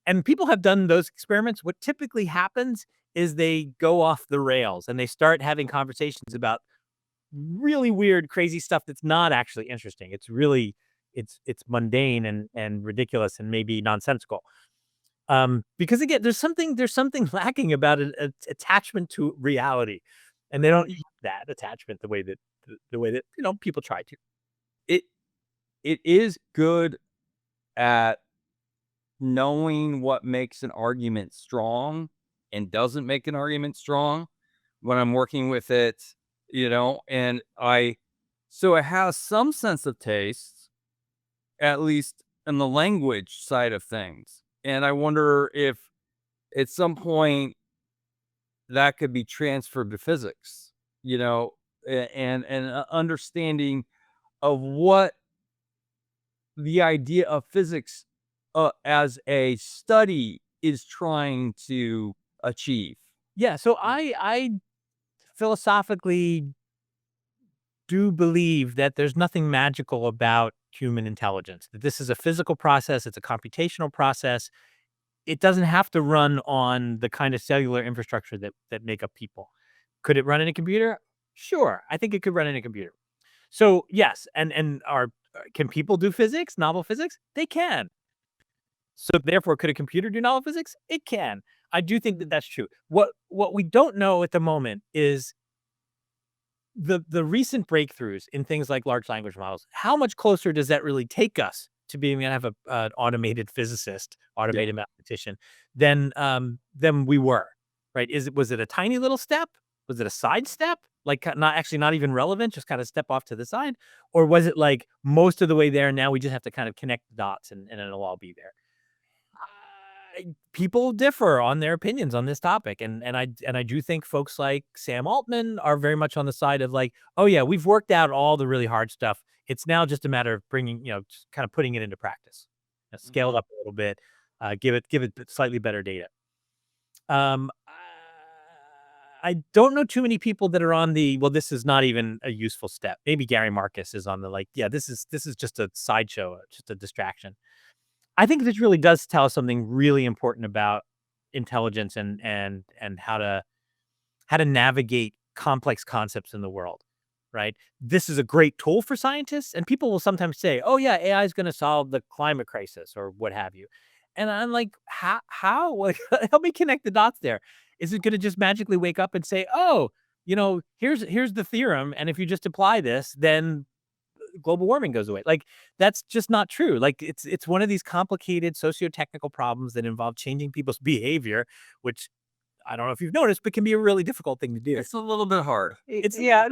And people have done those experiments. What typically happens is they go off the rails and they start having conversations about really weird, crazy stuff that's not actually interesting. It's really it's mundane and ridiculous and maybe nonsensical. Because again, there's something lacking about an attachment to reality, and they don't use that attachment the way that people try to. It it is good at knowing what makes an argument strong and doesn't make an argument strong when I'm working with it, and so it has some sense of taste, at least in the language side of things. And I wonder if at some point that could be transferred to physics, and understanding of what the idea of physics as a study is trying to achieve. Yeah, so I philosophically do believe that there's nothing magical about human intelligence. That this is a physical process, it's a computational process. It doesn't have to run on the kind of cellular infrastructure that make up people. Could it run in a computer? Sure, I think it could run in a computer. So yes, and can people do physics, novel physics? They can. So therefore, could a computer do novel physics? It can. I do think that that's true. What we don't know at the moment is the recent breakthroughs in things like large language models. How much closer does that really take us to being able to have an automated physicist, Yeah. automated mathematician than we were, right? Was it a tiny little step? Was it a side step? Like not even relevant, just kind of step off to the side? Or was it like most of the way there and now we just have to kind of connect the dots and it'll all be there? People differ on their opinions on this topic, and I do think folks like Sam Altman are very much on the side of like, oh yeah, we've worked out all the really hard stuff. It's now just a matter of bringing, just kind of putting it into practice, scale it up a little bit, give it slightly better data. Um, I don't know too many people that are on the, well, this is not even a useful step. Maybe Gary Marcus is on the like, yeah, this is just a sideshow, just a distraction. I think this really does tell us something really important about intelligence and how to navigate complex concepts in the world, right? This is a great tool for scientists, and people will sometimes say, "Oh yeah, AI is going to solve the climate crisis or what have you," and I'm like, "How? Like, help me connect the dots there. Is it going to just magically wake up and say, oh, here's the theorem, and if you just apply this, then global warming goes away?" Like, that's just not true. Like, it's one of these complicated socio-technical problems that involve changing people's behavior, which I don't know if you've noticed, but can be a really difficult thing to do. It's a little bit hard. It's Yeah.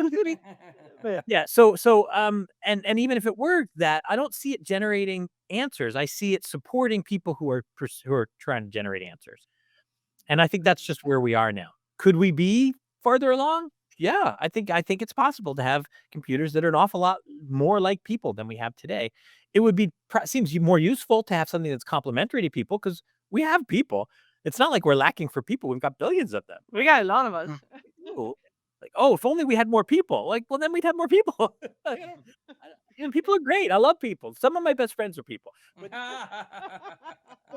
yeah. So even if it were that, I don't see it generating answers. I see it supporting people who are trying to generate answers. And I think that's just where we are now. Could we be farther along? Yeah, I think it's possible to have computers that are an awful lot more like people than we have today. It would be seems more useful to have something that's complementary to people because we have people. It's not like we're lacking for people. We've got billions of them. We got a lot of us. Ooh, like, oh, if only we had more people. Like, well, then we'd have more people. People are great. I love people. Some of my best friends are people. But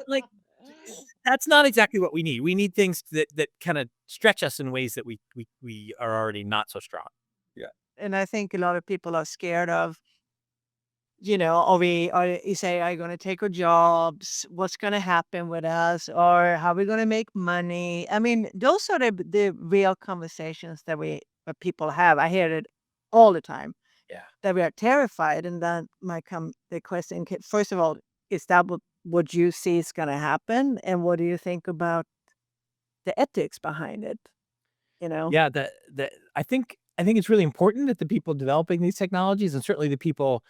like, that's not exactly what we need. We need things that kind of stretch us in ways that we are already not so strong. And I think a lot of people are scared of, you say, are you going to take our jobs? What's going to happen with us? Or how are we going to make money? I mean, those are the real conversations that people have. I hear it all the time. Yeah. That we are terrified. And then might come the question, first of all, is that what you see is going to happen? And what do you think about the ethics behind it? Yeah, I think it's really important that the people developing these technologies, and certainly the people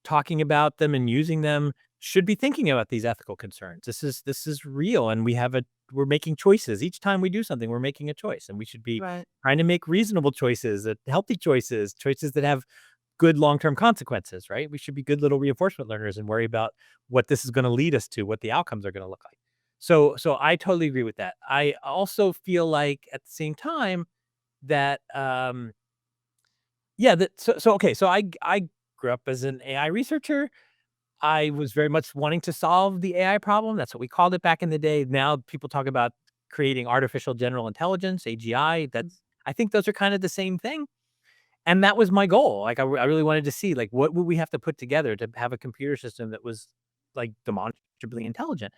talking about them and using them, should be thinking about these ethical concerns. This is real, and we're making choices. Each time we do something, we're making a choice, and we should be Right. trying to make reasonable choices, healthy choices, choices that have good long-term consequences, right? We should be good little reinforcement learners and worry about what this is going to lead us to, what the outcomes are going to look like. So I totally agree with that. I also feel like at the same time that yeah, okay, so I grew up as an AI researcher. I was very much wanting to solve the AI problem. That's what we called it back in the day. Now people talk about creating artificial general intelligence, AGI. I think those are kind of the same thing. And that was my goal. Like, I really wanted to see, like, what would we have to put together to have a computer system that was, like, demonstrably intelligent.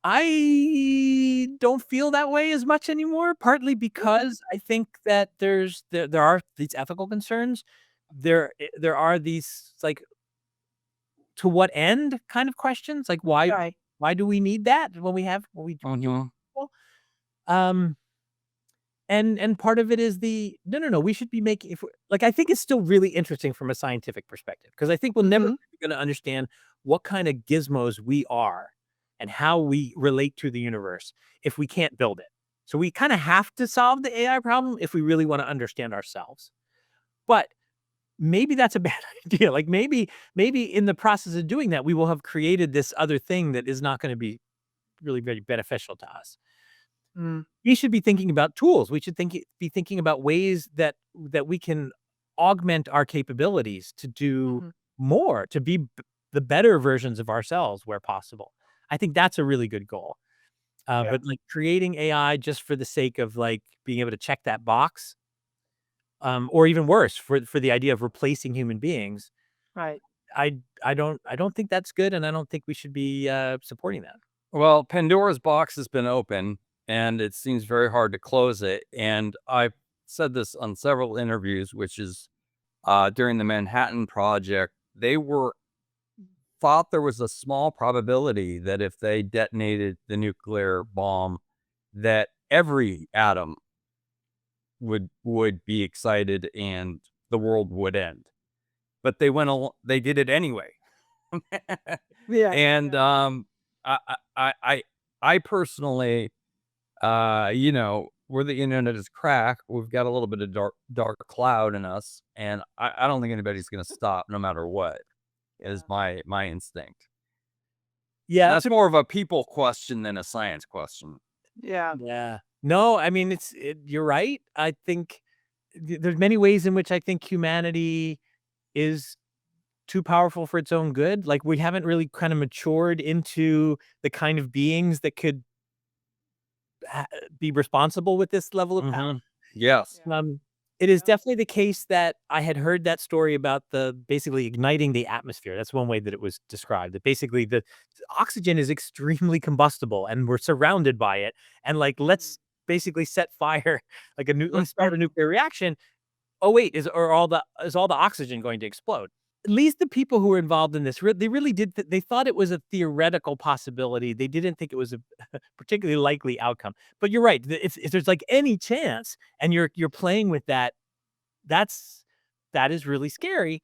I don't feel that way as much anymore, partly because I think that there are these ethical concerns. There are these, like, to what end kind of questions, like, Right. why do we need that when we Mhm. um and part of it is no, we should be making if we like, I think it's still really interesting from a scientific perspective because I think we'll never Mhm. gonna understand what kind of gizmos we are and how we relate to the universe if we can't build it. So we kinda have to solve the AI problem if we really wanna understand ourselves. But maybe that's a bad idea. Like, maybe in the process of doing that, we will have created this other thing that is not gonna be really very beneficial to us. Mm. We should be thinking about tools. We should be thinking about ways that we can augment our capabilities to do Mhm. more, to be the better versions of ourselves where possible. I think that's a really good goal. Yeah. But like creating AI just for the sake of like being able to check that box, or even worse, for the idea of replacing human beings, Right. I don't think that's good, and I don't think we should be supporting that. Well, Pandora's box has been open, and it seems very hard to close it. And I've said this on several interviews, which is during the Manhattan Project, they were thought there was a small probability that if they detonated the nuclear bomb, that every atom would be excited and the world would end. But they did it anyway. Yeah. And I I I I personally, where the internet is cracked, we've got a little bit of dark cloud in us, and I don't think anybody's gonna stop no matter what, is my instinct. Yeah, That's more of a people question than a science question. Yeah. yeah. No, I mean, you're right. I think there's many ways in which I think humanity is too powerful for its own good. Like, we haven't really kind of matured into the kind of beings that could be responsible with this level of power. Mhm. Yes. Yeah. It is definitely the case that I had heard that story about the basically igniting the atmosphere. That's one way that it was described. That basically the oxygen is extremely combustible and we're surrounded by it. And like, let's basically set fire, like let's start a nuclear reaction. Oh wait, is all the oxygen going to explode? At least the people who were involved in this, they really did. They thought it was a theoretical possibility. They didn't think it was a particularly likely outcome. But you're right. If there's like any chance, and you're playing with that, that's that is really scary.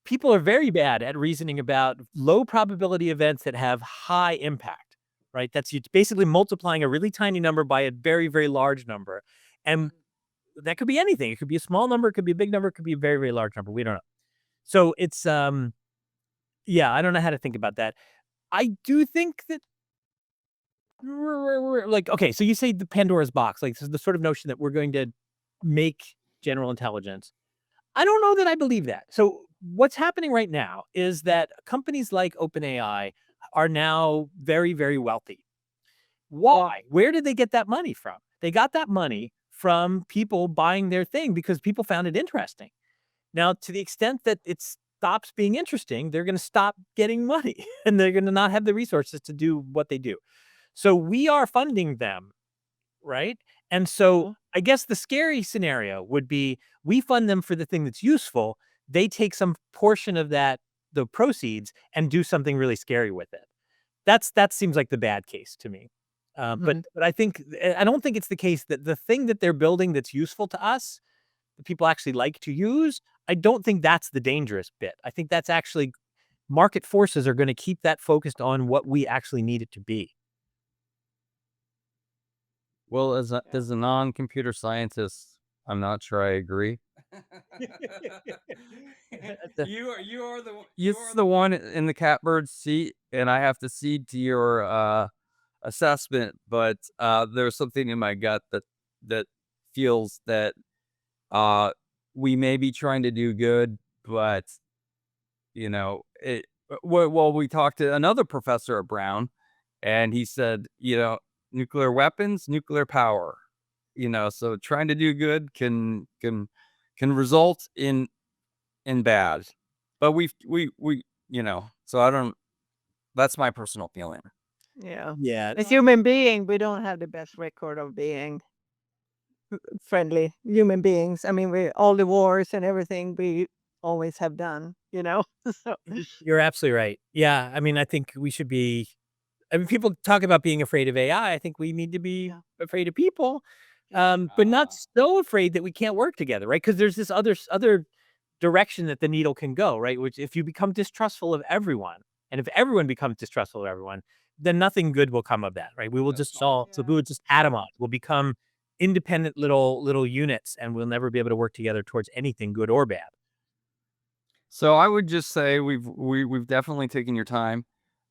People are very bad at reasoning about low probability events that have high impact, right? That's you basically multiplying a really tiny number by a very, very large number. And that could be anything. It could be a small number, it could be a big number, it could be a very, very large number. We don't know. So it's yeah, I don't know how to think about that. I do think that like okay, so you say the Pandora's box, like this is the sort of notion that we're going to make general intelligence. I don't know that I believe that. So what's happening right now is that companies like OpenAI are now very, very wealthy. Why? Where did they get that money from? They got that money from people buying their thing because people found it interesting. Now, to the extent that it stops being interesting, they're going to stop getting money and they're going to not have the resources to do what they do. So we are funding them, right? And so I guess the scary scenario would be we fund them for the thing that's useful. They take some portion of the proceeds, and do something really scary with it. That seems like the bad case to me. But I don't think it's the case that the thing that they're building that's useful to us, that people actually like to use, I don't think that's the dangerous bit. I think that's actually market forces are gonna keep that focused on what we actually need it to be. Well, as a non-computer scientist, I'm not sure I agree. You're the one in the catbird seat, and I have to cede to your assessment. But there's something in my gut that feels that uh, we may be trying to do good, but it. Well, we talked to another professor at Brown, and he said, nuclear weapons, nuclear power. So trying to do good can result in bad. But so I don't. That's my personal feeling. Yeah. Yeah. As human being, we don't have the best record of being friendly human beings. I mean, we all the wars and everything we always have done, you know? So, You're absolutely right. Yeah, I mean, I think we should be I mean, people talk about being afraid of AI. I think we need to be yeah. afraid of people, but not so afraid that we can't work together, right? Because there's this other direction that the needle can go, right? Which if you become distrustful of everyone, and if everyone becomes distrustful of everyone, then nothing good will come of that, right? We will just all so we Yeah. will just atomize. We'll become independent little units, and we'll never be able to work together towards anything good or bad. So I would just say we've definitely taken your time.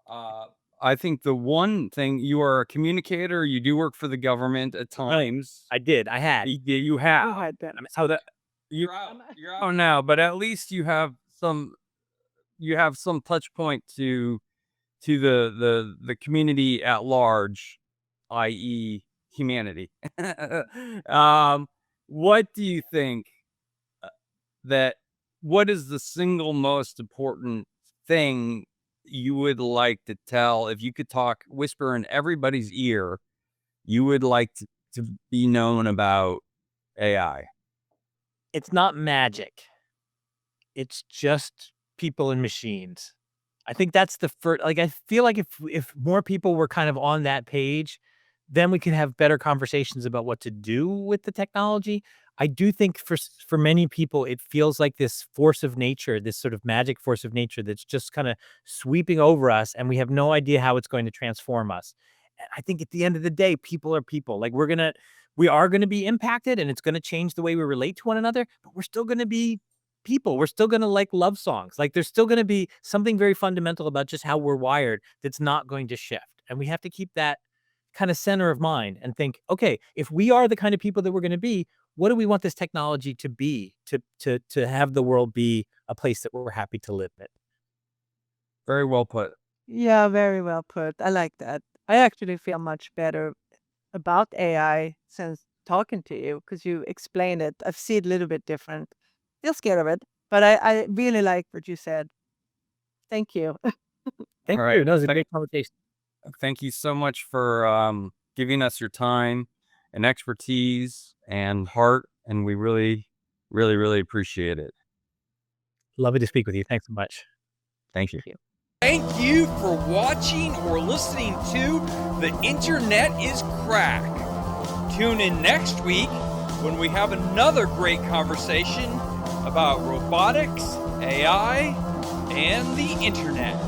Uh, I think the one thing, you are a communicator. You do work for the government at Right. times. I did. I had. You Who have. had been? So that you're out now, but at least you have some touch point to the community at large, i.e., humanity. um, what do you think that? What is the single most important thing you would like to tell if you could whisper in everybody's ear? You would like to be known about AI. It's not magic. It's just people and machines. I think that's the first. Like, I feel like if more people were kind of on that page, then we could have better conversations about what to do with the technology. I do think for many people, it feels like this force of nature, this sort of magic force of nature that's just kinda sweeping over us, and we have no idea how it's going to transform us. And I think at the end of the day, people are people. Like, we are gonna be impacted, and it's gonna change the way we relate to one another, but we're still gonna be people. We're still gonna like love songs. Like, there's still gonna be something very fundamental about just how we're wired that's not going to shift, and we have to keep that kinda center of mind and think, "Okay, if we are the kind of people that we're gonna be, what do we want this technology to be to have the world be a place that we're happy to live in?" Very well put. Yeah, very well put. I like that. I actually feel much better about AI since talking to you because you explained it. I see it a little bit different. Still scared of it, but I really like what you said. Thank you. Thank All you. right. No, it was a great conversation. Thank you so much for giving us your time and expertise and heart, and we really, really, really appreciate it. Lovely to speak with you. Thanks so much. Thank you. Thank you for watching or listening to The Internet is Crack. Tune in next week when we have another great conversation about robotics, AI, and the internet.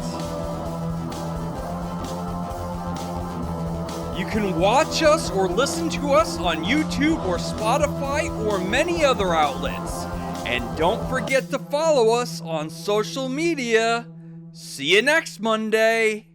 You can watch us or listen to us on YouTube or Spotify or many other outlets. And don't forget to follow us on social media. See you next Monday.